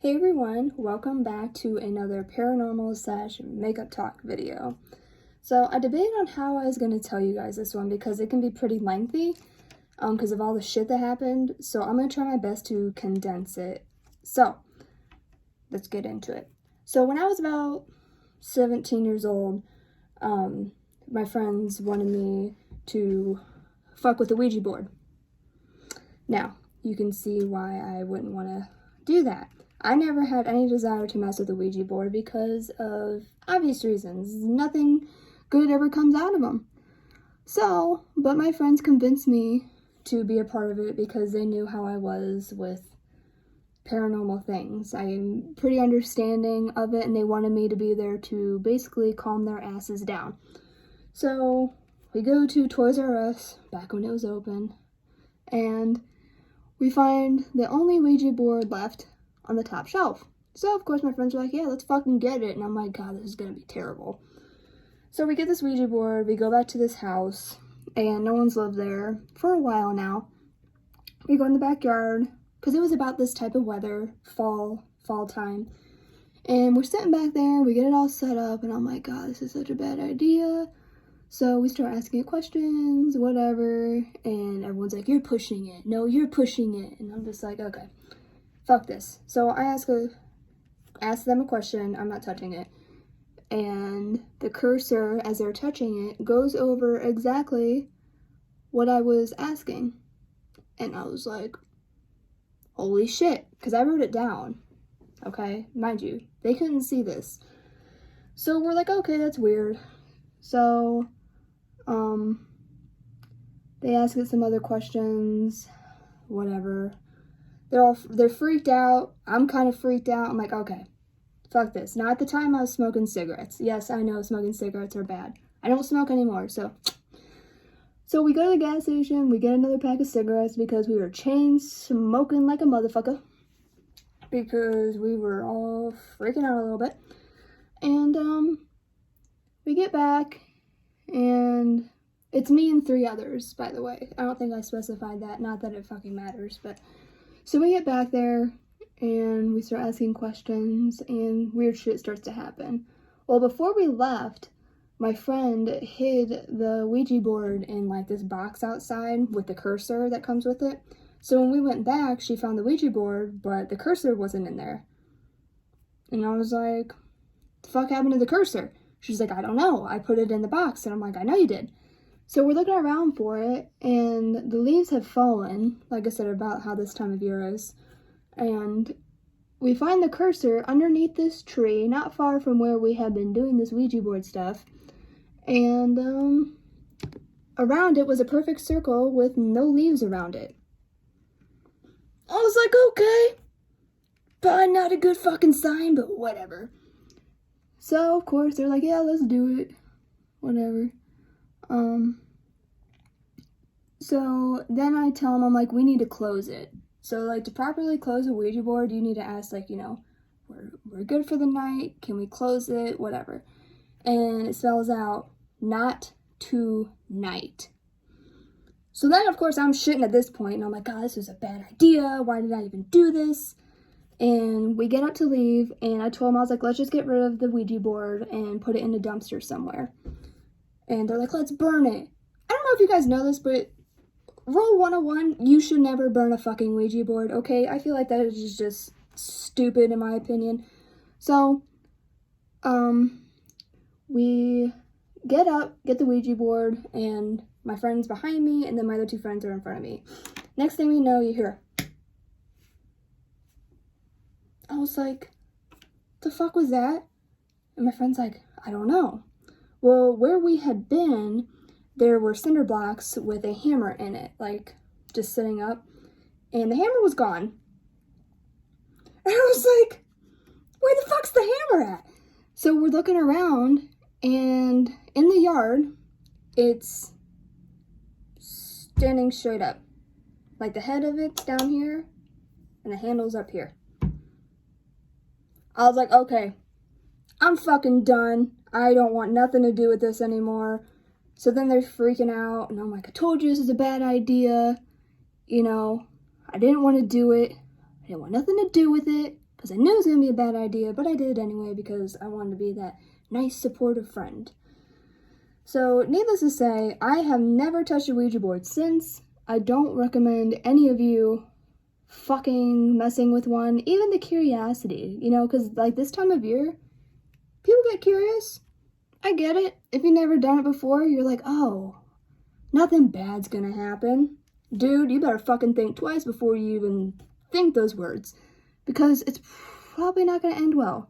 Hey everyone, welcome back to another paranormal / makeup talk video. So I debated on how I was going to tell you guys this one because it can be pretty lengthy because of all the shit that happened. So I'm going to try my best to condense it. So let's get into it. So when I was about 17 years old, my friends wanted me to fuck with the Ouija board. Now, you can see why I wouldn't want to do that. I never had any desire to mess with the Ouija board because of obvious reasons. Nothing good ever comes out of them. So, but my friends convinced me to be a part of it because they knew how I was with paranormal things. I'm pretty understanding of it and they wanted me to be there to basically calm their asses down. So, we go to Toys R Us, back when it was open, and we find the only Ouija board left on the top shelf. So, of course, my friends were like, yeah, let's fucking get it. And I'm like, God, this is going to be terrible. So we get this Ouija board, we go back to this house, and no one's lived there for a while now. We go in the backyard, because it was about this type of weather, fall time. And we're sitting back there, we get it all set up, and I'm like, God, this is such a bad idea. So we start asking it questions, whatever, and everyone's like, you're pushing it. No, you're pushing it. And I'm just like, okay, fuck this. So I ask them a question, I'm not touching it. And the cursor, as they're touching it, goes over exactly what I was asking. And I was like, holy shit, because I wrote it down, okay? Mind you, they couldn't see this. So we're like, okay, that's weird. So, they ask it some other questions, whatever. They're freaked out. I'm kind of freaked out. I'm like, okay, fuck this. Now, at the time, I was smoking cigarettes. Yes, I know smoking cigarettes are bad. I don't smoke anymore, so we go to the gas station, we get another pack of cigarettes because we were chain smoking like a motherfucker because we were all freaking out a little bit. And, we get back, and it's me and 3 others, by the way. I don't think I specified that, not that it fucking matters, but so we get back there, and we start asking questions, and weird shit starts to happen. Well, before we left, my friend hid the Ouija board in, like, this box outside with the cursor that comes with it. So when we went back, she found the Ouija board, but the cursor wasn't in there. And I was like, the fuck happened to the cursor? She's like, I don't know. I put it in the box. And I'm like, I know you did. So we're looking around for it, and the leaves have fallen, like I said, about how this time of year is. And we find the cursor underneath this tree, not far from where we had been doing this Ouija board stuff. And around it was a perfect circle with no leaves around it. I was like, okay, probably not a good fucking sign, but whatever. So, of course, they're like, yeah, let's do it. Whatever. So then I tell them, I'm like, we need to close it. So, like, to properly close a Ouija board, you need to ask, like, you know, we're good for the night. Can we close it? Whatever. And it spells out, not tonight. So then, of course, I'm shitting at this point, and I'm like, God, this was a bad idea. Why did I even do this? And we get up to leave, and I told them, I was like, let's just get rid of the Ouija board and put it in a dumpster somewhere. And they're like, let's burn it. I don't know if you guys know this, but Rule 101, you should never burn a fucking Ouija board, okay? I feel like that is just stupid in my opinion. So, we get up, get the Ouija board, and my friend's behind me, and then my other 2 friends are in front of me. Next thing we know, you hear, I was like, the fuck was that? And my friend's like, I don't know. Well, where we had been, there were cinder blocks with a hammer in it, like, just sitting up. And the hammer was gone. And I was like, where the fuck's the hammer at? So we're looking around, and in the yard, it's standing straight up. Like, the head of it's down here, and the handle's up here. I was like, okay, I'm fucking done. I don't want nothing to do with this anymore. So then they're freaking out, and I'm like, I told you this is a bad idea. You know, I didn't want to do it. I didn't want nothing to do with it. because I knew it was going to be a bad idea, but I did it anyway because I wanted to be that nice, supportive friend. So, needless to say, I have never touched a Ouija board since. I don't recommend any of you fucking messing with one, even the curiosity, you know, because like this time of year, people get curious. I get it. If you've never done it before, you're like, oh, nothing bad's gonna happen. Dude, you better fucking think twice before you even think those words, because it's probably not gonna end well.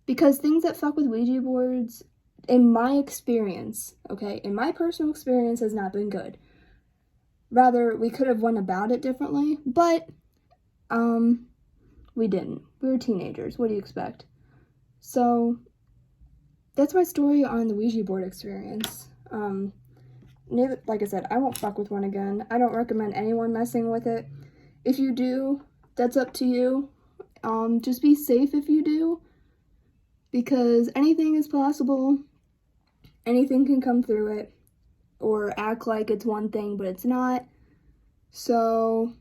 Because things that fuck with Ouija boards, in my experience, okay, in my personal experience, has not been good. Rather, we could have went about it differently, but we didn't. We were teenagers. What do you expect? So that's my story on the Ouija board experience. Like I said, I won't fuck with one again. I don't recommend anyone messing with it. If you do, that's up to you. Just be safe if you do, because anything is possible. Anything can come through it, or act like it's one thing, but it's not. So,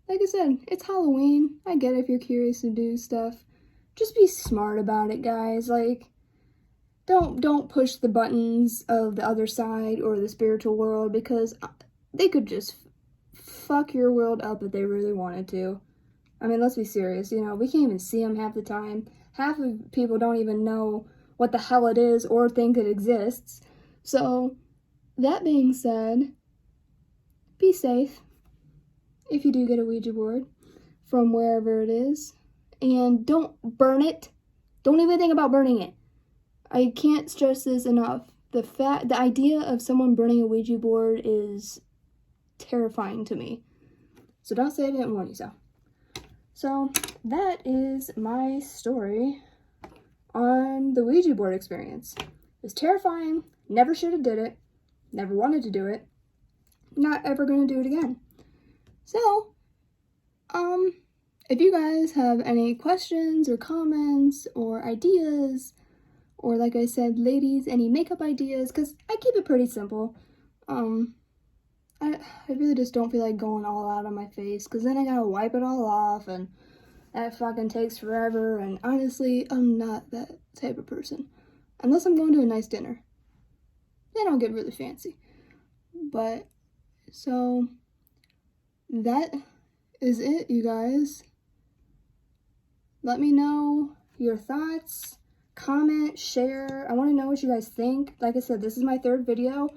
like I said, it's Halloween. I get it if you're curious to do stuff. Just be smart about it, guys. Like, don't push the buttons of the other side or the spiritual world, because they could just fuck your world up if they really wanted to. I mean, let's be serious, you know, we can't even see them half the time. Half of people don't even know what the hell it is or think it exists. So, that being said, be safe if you do get a Ouija board from wherever it is. And don't burn it. Don't even think about burning it. I can't stress this enough. The idea of someone burning a Ouija board is terrifying to me. So don't say I didn't warn you so. So that is my story on the Ouija board experience. It was terrifying. Never should have did it. Never wanted to do it. Not ever going to do it again. So, if you guys have any questions or comments or ideas, or like I said, ladies, any makeup ideas, because I keep it pretty simple. I really just don't feel like going all out on my face, because then I gotta wipe it all off, and that fucking takes forever, and honestly, I'm not that type of person. Unless I'm going to a nice dinner. Then I'll get really fancy. But, so, that is it, you guys. Let me know your thoughts, comment, share. I want to know what you guys think. Like I said, this is my third video.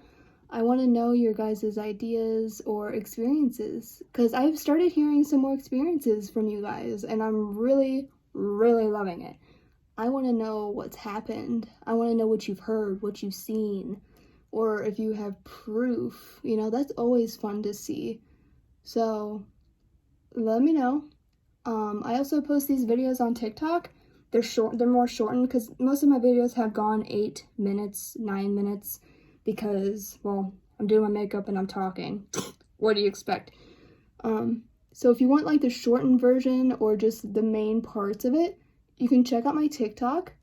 I want to know your guys' ideas or experiences, because I've started hearing some more experiences from you guys, and I'm really, really loving it. I want to know what's happened. I want to know what you've heard, what you've seen, or if you have proof. You know, that's always fun to see. So, let me know. I also post these videos on TikTok. They're more shortened, because most of my videos have gone 8 minutes, 9 minutes, because, well, I'm doing my makeup and I'm talking. What do you expect? So if you want like the shortened version or just the main parts of it, you can check out my TikTok.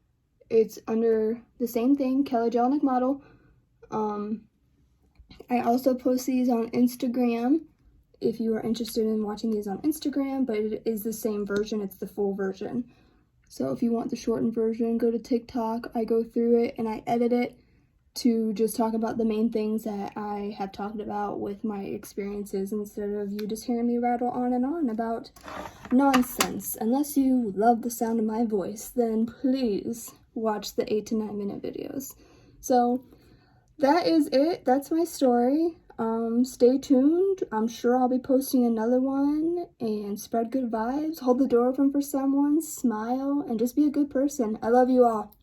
It's under the same thing, Kelly Jelinek Model. I also post these on Instagram if you are interested in watching these on Instagram, but it is the same version. It's the full version. So if you want the shortened version, go to TikTok. I go through it and I edit it to just talk about the main things that I have talked about with my experiences, instead of you just hearing me rattle on and on about nonsense. Unless you love the sound of my voice, then please watch the 8 to 9 minute videos. So that is it. That's my story. Stay tuned. I'm sure I'll be posting another one, and spread good vibes. Hold the door open for someone, smile, and just be a good person. I love you all.